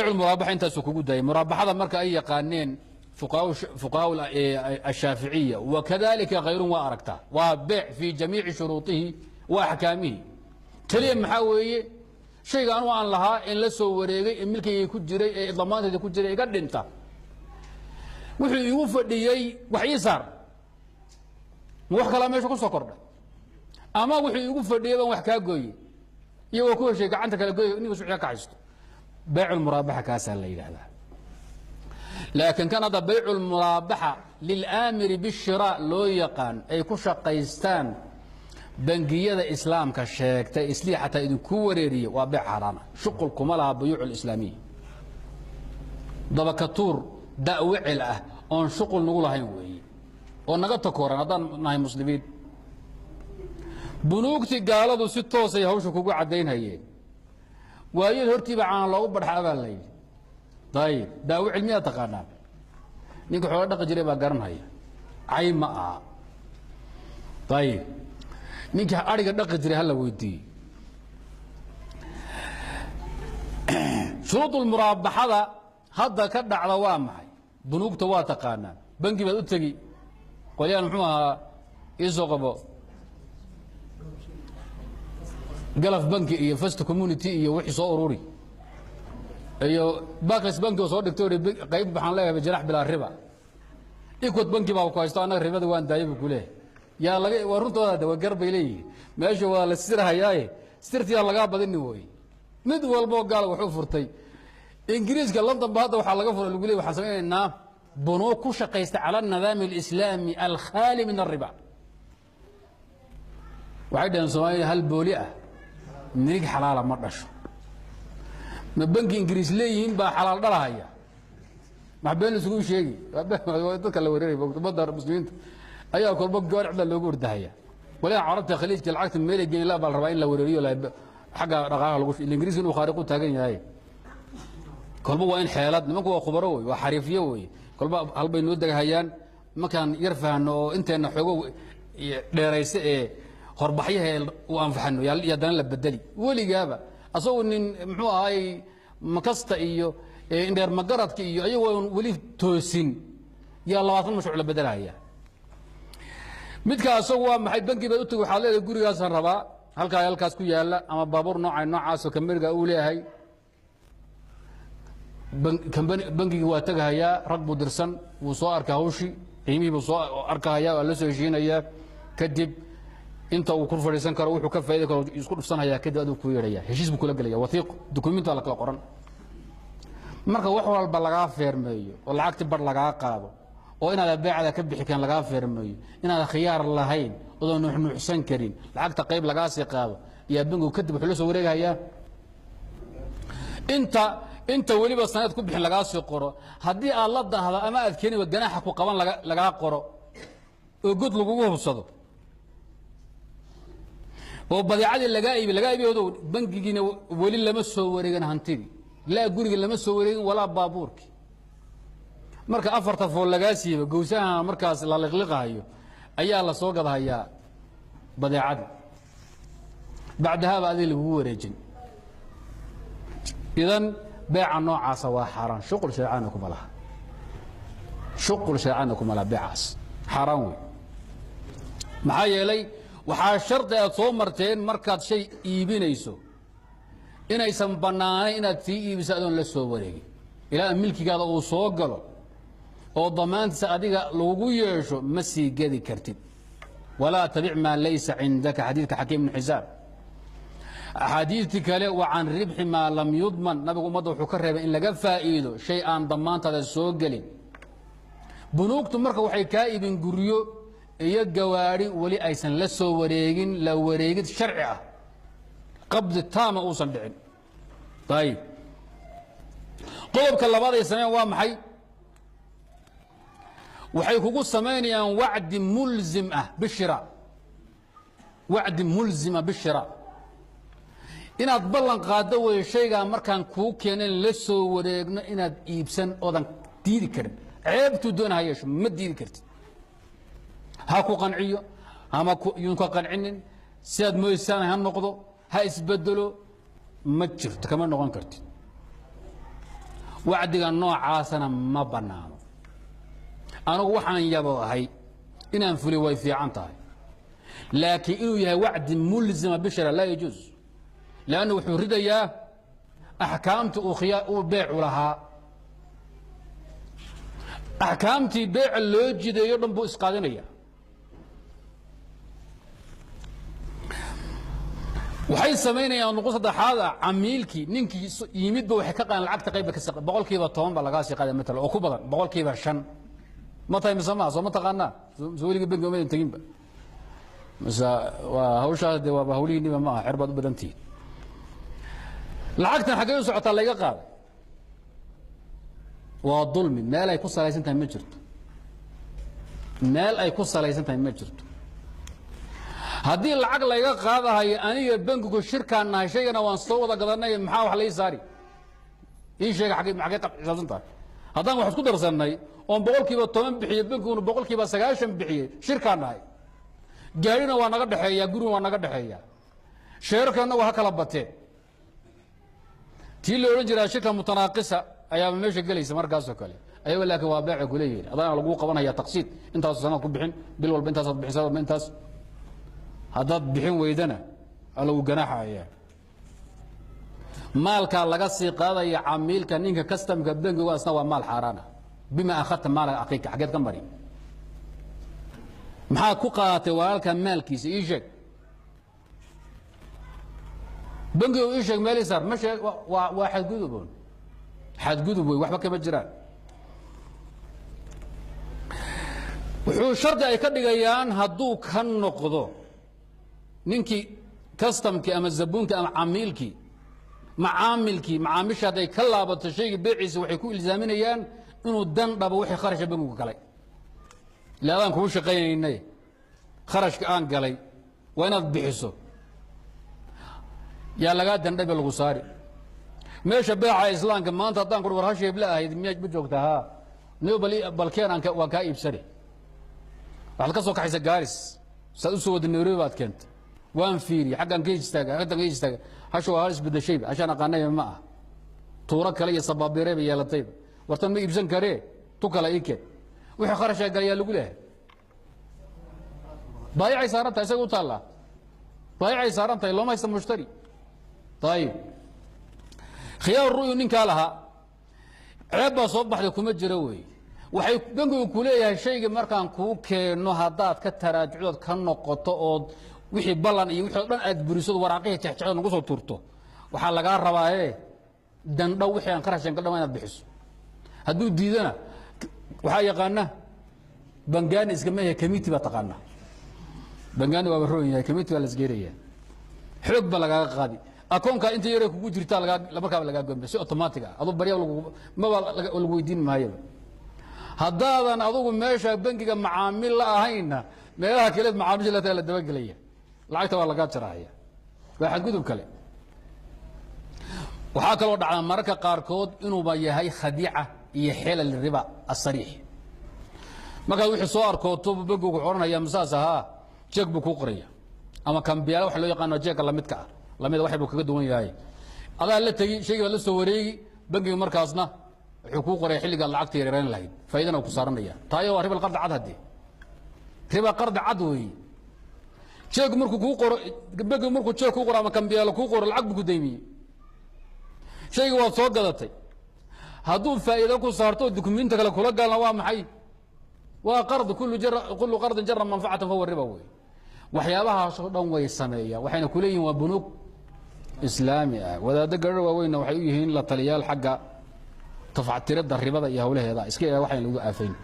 المرابحة أنت سكوكو داي مرابحة مركا أي قانين فقهاء الشافعية وكذلك غيرهم وأركته وبيع في جميع شروطه وأحكامه كليم محاوية شيء أنواع لها إن لسه وريجي إن ملكي يكون جري ضمانته يكون جري قد أنت وحي يوفق لي وحي صار وح كلام ايش قصه كرده اما وحي يوفق لي وح كا غوي يو كو شيء غانت كلا غوي اني وسو كعيست بيع المرابحه كاسا لا يراهدا لكن كان هذا بيع المرابحه للامر بالشراء لو يقان اي كو شقيستان بنقيده اسلام كشيكتا اسليحه اذن كو وريريه وبيع حرام شقلكم لها بيوع الاسلاميه دبكتور داوعل اون شقل نقول هاي وي ونغا كوران هذا ناي مسلمين بنوكتي قالوا si toos ay hawsha kugu cadeynayeen waayid hortiiba aan loogu barxaabaa leeyay dayib daawo cilmiya taqaanaa ninka xoolo dhaqi jiray baa garanaya ay ma aha dayib ninka ariga dhaqi jiray hal la weydiiyay shuruud muraabahada hadda ka dhacda waa maxay bunuugta waa taqaanaa bangi baad u tagi qolyaan muxuu ahaa isoo qabo قلف بنكي iyo first community iyo wixii soo ururi iyo Barclays banki oo soo dhigtay qayb waxaan leeyahay jarax bila riba ikod banki baa ku haysto anaga ribada waan daayib ku leeyahay yaa laga warintooda waa garbay leeyahay meesha waa la sirhayaa sirtiya laga badin way mid walba gaal wuxuu furtay ingiriiska London ba hadda waxa laga furay lagu leeyahay waxa sameeynaa bunoo ku shaqeysta ala nidaam al-islaami al-khali min ar-riba waxay Soomaaliya hal booli ah نيك حلال ما دشو ما بنك انجليز ليين با حلال دلهايا ما بين سوق شيغي dadka la wareeray badar muslimiinta ayaa kolba goor cid loogu ordahaya wala carabta khaliijka lacagta meel ay la bal rabaa in la wareeriyo la xaga dhaqaaqa lagu ingiriis inuu khariiqo taagan yahay kolba waa in xeelad nimanku waa khubaro way waa xariifiyo way kolba halbay noo dagahayaan makan yarfaano inteena xogo dheeraysa ee horbaxyaha oo anfaxno yadana la bedeli waligaaba asoo nin muxuu ahay makasta iyo indheer magaradka iyo ayagoo wali toosin ya 20 mashruuc la bedelaya midka asoo waa maxay banki baad u tagay waxa leeyahay gurigaas aan rabaa halkaas ku yaala ama baabuur noocaas oo kamiriga uu leeyahay bankiga waa tagaya rag buu dirsan wuu soo arkaa hawshi qiimihi buu soo arkaya oo la soo heshiinaya kadib inta uu ku fariisan karo wuxuu ka faa'iido karo isku dhufsanaya kadib aad ku yeeraya heshiis buu kula galaya wasiiq dukumiinta la kala qoran marka wax walba laga feermeeyo oo lacagti bar laga qaado oo inaad beecada ka bixi kan laga feermeeyo inaad khiyaar lahayn oo nuuxsan karin lacagta qayb laga sii qaado iyo bangigu kadib wuxuu la soo wareegaya inta waliba sanad ku bixin laga sii qoro hadii aad la dahdo ama aad keenay ganaaxa ku qaban laga qoro oo gud lagu hubsado oo badeecadii laga iibiyo bangigiina wali lama soo wareegan hantidi la guriga lama soo wareegin wala baabuurki marka afarta fool laga siibo gowsaha markaas la liqliqayo ayaa la soo gadahaya badeecada بعدها بعد اللي هو wareejin idan beeca noocaas waa xaraan shuqul shay'anakum malaha shuqul shay'anakum ala beecas xaraan way maxaa yeelay waxaa shardi ah soo marteen markaad shay iibinayso inaysan banaanayn inaad tii iibiso adoon la soo wareegin ilaa milkigaada uu soo galo oo damaantiisa adiga lagu yeesho ma sii gadi kartid walaa tabic maa laysa cindaka xadiidka xakiim ibn xisaab axaadiidtii kale waa can ribxi maa lam yudman nabigu ummadda wuxuu ka reebay in laga faa'iido shay aan damaantaada soo gelin bunuugtu marka waxay kaa iibin guryo iyo gawaari wali aysan la soo wareegin la wareegid sharci ah qabdi taama uusan dhicin ayib qodobka labaad ay sameeyaan waa maxay waxay kugu sameynayaan wacdi mulzim ah bishira wacdi mulzima bishira inaad ballan qaado way shayga markaan kuu keenin la soo wareegno inaad iibsan oodan diidi karin ceebtu doonahay ma diidi kartid ha ku qanciyo ama yunka qancinin si aad mooysan ha noqdo ha isbedelo ma jirto kama noqon kartid wacdiga noocaasana ma bannaano anigu waxaan yaboohay inaan fuli way fiican tahay laakiin inuu yahay wacdi mulzima bishara laa yajuuz lannu wuxuu ridayaa axkaamtii uu beecu lahaa axkaamtii beeca loo jideeyo dhan buu isqaadinaya waxay samaynayaan nuqus saddexaad ah camiilkii ninkii yimidba waxay ka qaadan lacagta qayba ka saqay boqolkiiba 10 ba laga sii qaaday matala oo ku badan boqolkiiba 5 ma tahay misama soo ma taqaanaa zooliga bangiga ma intaginba masa waa hawshaas de waa hawlihiinba ma aha xirbaad u badantii lacagtan xagee u socotaa laga qaaday waa dulmi meel ay ku salaysan tahay ma jirto meel ay ku salaysan tahay ma jirto haddii lacag laga qaadahayo aniga bangigu shirkaan nahay shaygana waan soo wada gadanay maxaa wax lay saari ii sheega xagee qabsan tahay haddaan wax isku darsannay oon boqolkiiba 10 bixiye bangiguna boqolkiiba 90 bixiye shirkaan nahay gaarina waa naga dhaxeeya gurina waa naga dhaxeeya sheerkana waa kala bateen tii la oran jiray shirka mutanaaqisa ayaa meesha galaysa markaas oo kale ayaga laakiin waa beec ku leeyahay adana lagu qabanaya taqsiid intaas sanad ku bixin bil walba intaas aad bixisay intaas haddaad bixin weydana alagu ganaaxaya maalka laga sii qaadaya camiilka ninka customka bangiga asna waa maal xaraana bima akhadta maal aqiiqa xageed ka mari maxaa ku qaadatay walaalka maalkiisa ii sheeg bangiga ii sheeg meel isar ma sheeg waa xadgudub wey waxba kama jiraan wuxuu shardi ay ka dhigayaan hadduu ka noqdo ninkii customkii ama zabuunkii ama camiilkii macaamisha hadday ka laabato shaygii beeciisa waxay ku ilzaaminayaan inuu dan dhabo wixii kharashka bangigu galay ilaadaan kuu shaqaynaynay kharashka aan galay waa inaad bixiso yaa lagaa dandhabe lagu saari meesha beeca islaamka maanta haddaan ku war hasheeb la ahayd miyaad ma joogtaa haa niyo balkeen waan kaa iibsani waxaad ka soo kaxaysa gaaris saad u soo wada nairobi baad keentay waan fiiri xaggan ka istaaga hasha waa hal isbedeshayba hashaan aqaanay ma ah tuuro kale iyo sabaabireeba yeelatayba wartan ma iibsan karee tu kale ii keen wixii kharashka galayaa lagu leeyahay baayicay saaran tahay isaga u taallaa baayicay saaran tahay looma haysta mushtari ayib khiyaar ru'yu ninkaa lahaa ceeb baa soo baxday kuma jiro weeye waxay bangigu ku leeyahay shayga markaan kuu keeno haddaad ka taraajucdood ka noqoto ood wixii ballan iyo wixii dhan aad burisado waraaqihii jexjexdood nagu soo tuurto waxaa lagaa rabaaye dandhow wixii aan kharashkan ka dhamaa inaad bixiso hadduu diidana waxaa yaqaana bangaani iskama yahay committee baa taqaana bangaani waa roon yahay committee baa la isgeeraya xoog baa lagaaga qaadi akoonka inta yare kugu jirta markaa lagaa gombe si automatic ah aduu barya lagu weydiin maayo haddaadan adugu meesha bangiga macaamil la ahayna meelaha kale macaamiisha la taala dabagelaya lacagta waa lagaa jaraya waa xadgudub kale waxaa kaloo dhacda mararka qaarkood inuuba yahay khadiica iyo xeelal riba asariix markaad wixii soo arkooto bangigu wuxuu odhanaya masaas ahaa jeeg buu kuu qoraya ama kambiyaala waxa loo yaqaano jeegka lamidka ah lamida waxay buu kaga duwan yahay adaa la tegi shayga la soo wareegi bangiga markaasna wuxuu kuu qoray xilliga lacagta yareyn lahayd faa'iidana ku saaranaya taayo waa riba qard cad hadii riba qard cad weey jeeg markuu kuu qoro bangiga markuu jeeg kuu qoro ama kambiyaala kuu qoro lacag buu ku deymiyay shayga waa soo gadatay hadduu faa'iido ku saarto dukumiinta kale kula galna waa maxay waa qard kullu qardin jarra manfacatan fahuwa riba weey waxyaabahaas oo dhan way sameeyaan waxayna ku leeyihiin waa bunuug islaami ah wadaadda garar waaweyna waxay u yihiin la taliyaal xagga tafactirada ribada iyo hawlaheeda iska waxay lagu aafayn